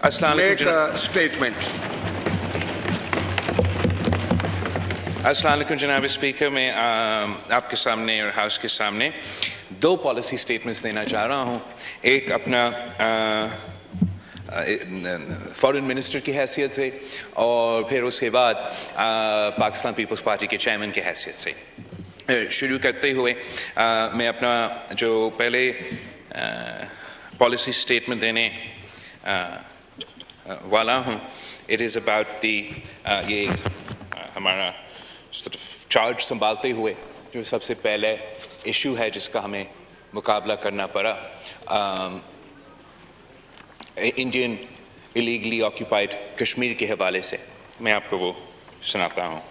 make a statement. अस्सलाम वालेकुम जनाब स्पीकर, मैं आपके सामने और हाउस के सामने दो पॉलिसी स्टेटमेंट्स देना चाह रहा हूँ. एक अपना फॉरेन मिनिस्टर की हैसियत से और फिर उसके बाद पाकिस्तान पीपल्स पार्टी के चेयरमैन की हैसियत से. शुरू करते हुए मैं अपना जो पहले पॉलिसी स्टेटमेंट देने वाला हूँ, इट इज़ अबाउट दी ये हमारा चार्ज संभालते हुए जो सबसे पहले इशू है जिसका हमें मुकाबला करना पड़ा, इंडियन इलीगली ऑक्यूपाइड कश्मीर के हवाले से मैं आपको वो सुनाता हूँ.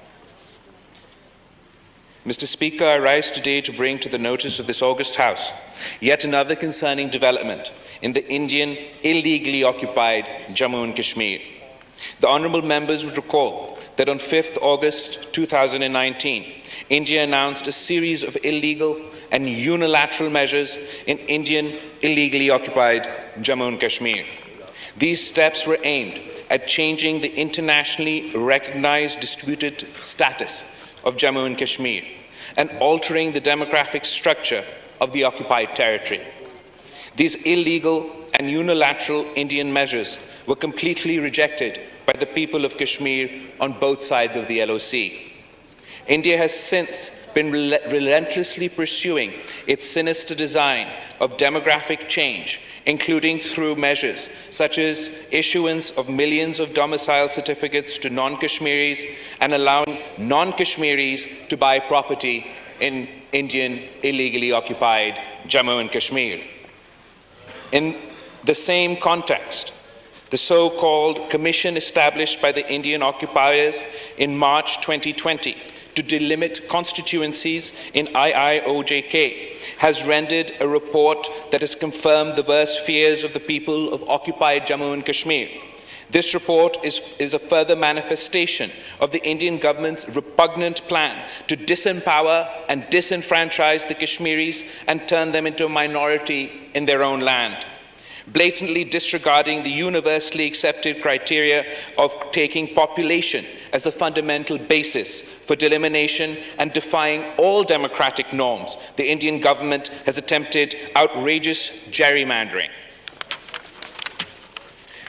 Mr. Speaker, I rise today to bring to the notice of this august House yet another concerning development in the Indian illegally occupied Jammu and Kashmir. The honourable members would recall that on 5th August 2019, India announced a series of illegal and unilateral measures in Indian illegally occupied Jammu and Kashmir. These steps were aimed at changing the internationally recognized disputed status of Jammu and Kashmir and altering the demographic structure of the occupied territory. These illegal and unilateral Indian measures were completely rejected by the people of Kashmir on both sides of the LOC. India has since been relentlessly pursuing its sinister design of demographic change, including through measures such as issuance of millions of domicile certificates to non-Kashmiris and allowing non-Kashmiris to buy property in Indian illegally occupied Jammu and Kashmir. In the same context, the so-called commission established by the Indian occupiers in March 2020 to delimit constituencies in IIOJK has rendered a report that has confirmed the worst fears of the people of occupied Jammu and Kashmir. This report is a further manifestation of the Indian government's repugnant plan to disempower and disenfranchise the Kashmiris and turn them into a minority in their own land, blatantly disregarding the universally accepted criteria of taking population as the fundamental basis for delimitation and defying all democratic norms. The Indian government has attempted outrageous gerrymandering.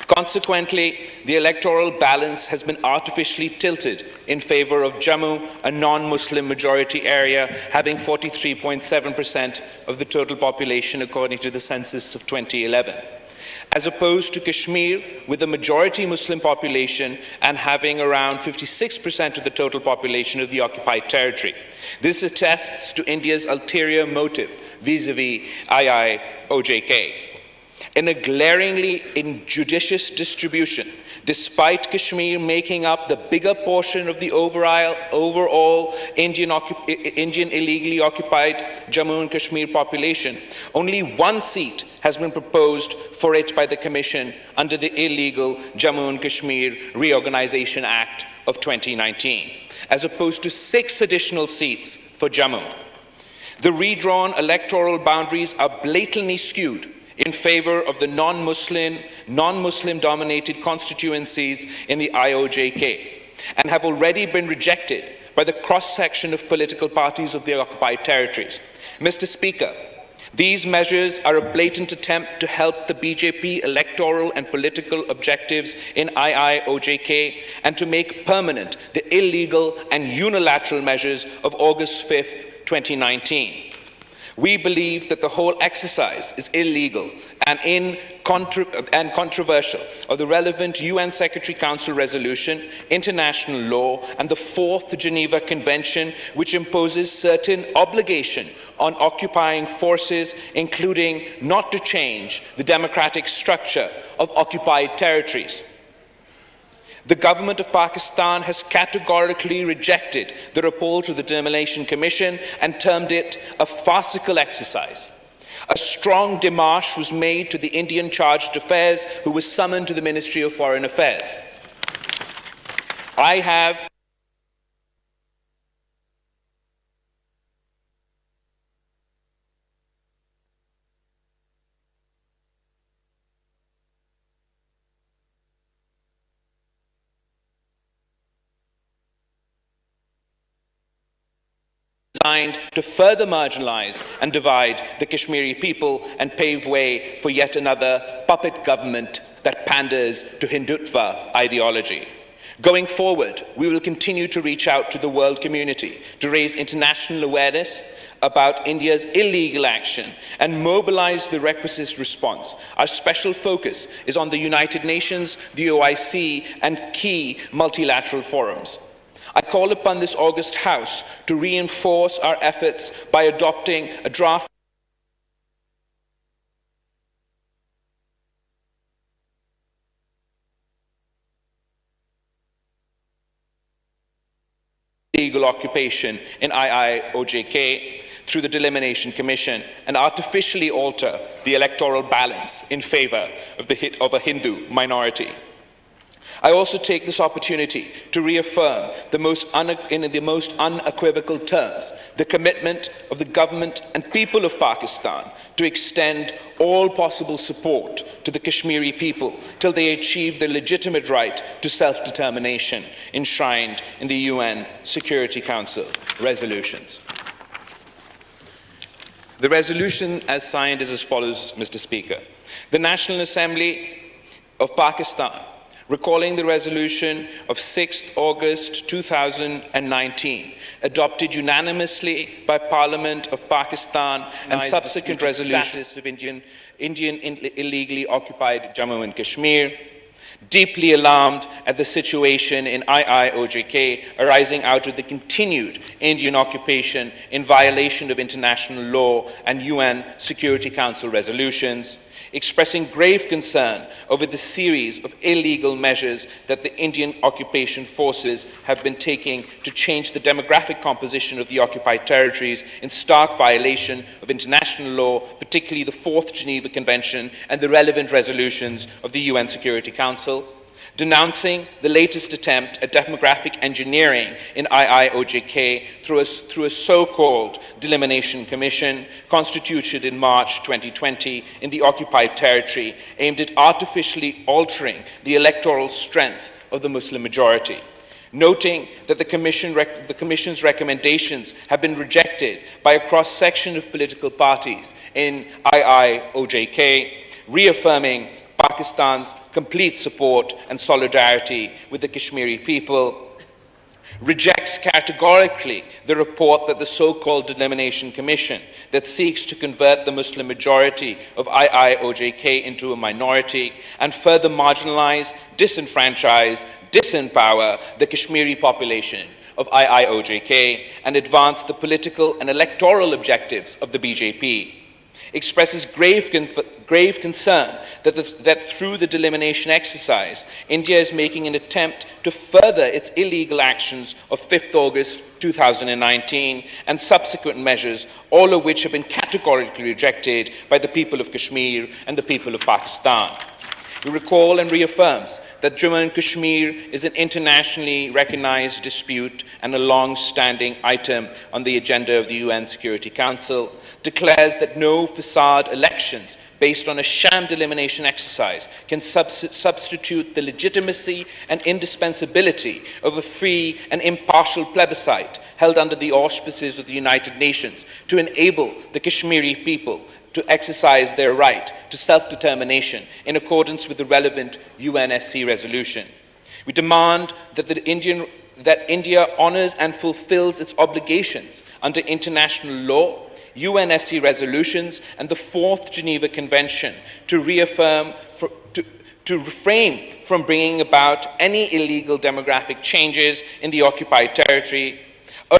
Consequently, the electoral balance has been artificially tilted in favour of Jammu, a non-Muslim majority area having 43.7% of the total population according to the census of 2011, as opposed to Kashmir with a majority Muslim population and having around 56% of the total population of the occupied territory. This attests to India's ulterior motive vis-à-vis IIOJK. In a glaringly injudicious distribution, despite Kashmir making up the bigger portion of the overall Indian illegally occupied Jammu and Kashmir population, only one seat has been proposed for it by the Commission under the illegal Jammu and Kashmir Reorganisation Act of 2019, as opposed to 6 additional seats for Jammu. The redrawn electoral boundaries are blatantly skewed in favour of the non-Muslim dominated constituencies in the IOJK and have already been rejected by the cross-section of political parties of the occupied territories. Mr. Speaker, these measures are a blatant attempt to help the BJP electoral and political objectives in IIOJK and to make permanent the illegal and unilateral measures of August 5th, 2019. We believe that the whole exercise is illegal and controversial of the relevant UN Secretary Council resolution, international law, and the 4th Geneva Convention, which imposes certain obligation on occupying forces, including not to change the democratic structure of occupied territories. The government of Pakistan has categorically rejected the report of the Demolition Commission and termed it a farcical exercise. A strong démarche was made to the Indian Chargé d'Affaires, who was summoned to the Ministry of Foreign Affairs. I have designed to further marginalize and divide the Kashmiri people and pave way for yet another puppet government that panders to Hindutva ideology. Going forward, we will continue to reach out to the world community to raise international awareness about India's illegal action and mobilize the requisite response. Our special focus is on the United Nations, the OIC, and key multilateral forums. I call upon this august House to reinforce our efforts by adopting a draft illegal occupation in IIOJK through the Delimitation Commission and artificially alter the electoral balance in favor of a Hindu minority. I also take this opportunity to reaffirm in the most unequivocal terms the commitment of the government and people of Pakistan to extend all possible support to the Kashmiri people till they achieve their legitimate right to self-determination enshrined in the UN Security Council resolutions. The resolution as signed is as follows, Mr. Speaker. The National Assembly of Pakistan, recalling the resolution of 6th August 2019, adopted unanimously by Parliament of Pakistan and subsequent resolutions of Indian illegally occupied Jammu and Kashmir, deeply alarmed at the situation in IIOJK arising out of the continued Indian occupation in violation of international law and UN Security Council resolutions, expressing grave concern over the series of illegal measures that the Indian occupation forces have been taking to change the demographic composition of the occupied territories in stark violation of international law, particularly the Fourth Geneva Convention and the relevant resolutions of the UN Security Council, denouncing the latest attempt at demographic engineering in IIOJK through a so-called Delimitation Commission constituted in March 2020 in the occupied territory aimed at artificially altering the electoral strength of the Muslim majority. Noting that the Commission's recommendations have been rejected by a cross-section of political parties in IIOJK, reaffirming Pakistan's complete support and solidarity with the Kashmiri people, rejects categorically the report that the so-called Delimitation Commission that seeks to convert the Muslim majority of IIOJK into a minority and further marginalize, disenfranchise, disempower the Kashmiri population of IIOJK and advance the political and electoral objectives of the BJP. Expresses grave concern that through the delimitation exercise, India is making an attempt to further its illegal actions of 5th August 2019 and subsequent measures, all of which have been categorically rejected by the people of Kashmir and the people of Pakistan. He recalls and reaffirms that Jammu and Kashmir is an internationally recognized dispute and a long-standing item on the agenda of the UN Security Council, declares that no facade elections based on a sham delimitation exercise can substitute the legitimacy and indispensability of a free and impartial plebiscite held under the auspices of the United Nations to enable the Kashmiri people to exercise their right to self-determination in accordance with the relevant UNSC resolution. We demand that India honors and fulfills its obligations under international law, UNSC resolutions, and the Fourth Geneva Convention to refrain from bringing about any illegal demographic changes in the occupied territory,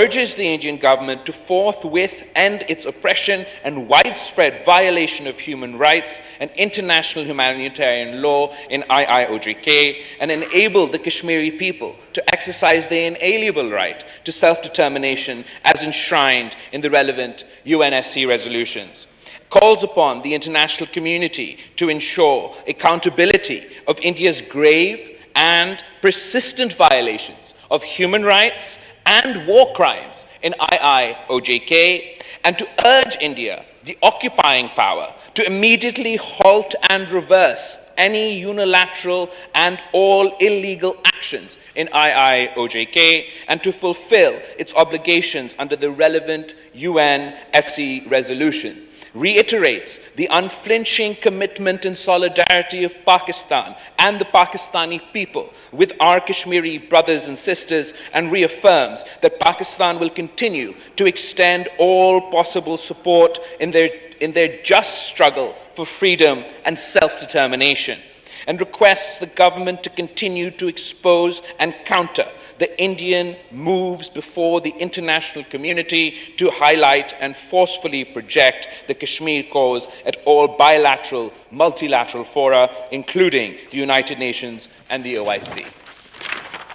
urges the Indian government to forthwith end its oppression and widespread violation of human rights and international humanitarian law in IIOJK and enable the Kashmiri people to exercise their inalienable right to self-determination as enshrined in the relevant UNSC resolutions. Calls upon the international community to ensure accountability of India's grave and persistent violations of human rights and war crimes in IIOJK, and to urge India, the occupying power to immediately halt and reverse any unilateral and all illegal actions in IIOJK and to fulfill its obligations under the relevant UN SC resolution. Reiterates the unflinching commitment and solidarity of Pakistan and the Pakistani people with our Kashmiri brothers and sisters, and reaffirms that Pakistan will continue to extend all possible support in their just struggle for freedom and self-determination, and requests the government to continue to expose and counter the Indian moves before the international community to highlight and forcefully project the Kashmir cause at all bilateral, multilateral fora, including the United Nations and the OIC.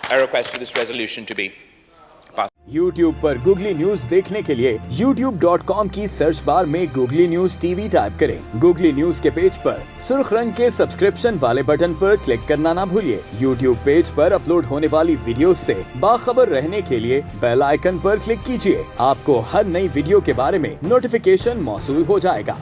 I request for this resolution to be passed. YouTube पर Googly news देखने के लिए youtube.com की search bar में Googly news TV type करें। Googly news के page पर सुर्ख रंग के सब्सक्रिप्शन वाले बटन पर क्लिक करना ना भूलिए। YouTube पेज पर अपलोड होने वाली वीडियोस से बाखबर रहने के लिए बेल आइकन पर क्लिक कीजिए। आपको हर नई वीडियो के बारे में नोटिफिकेशन मौसूल हो जाएगा।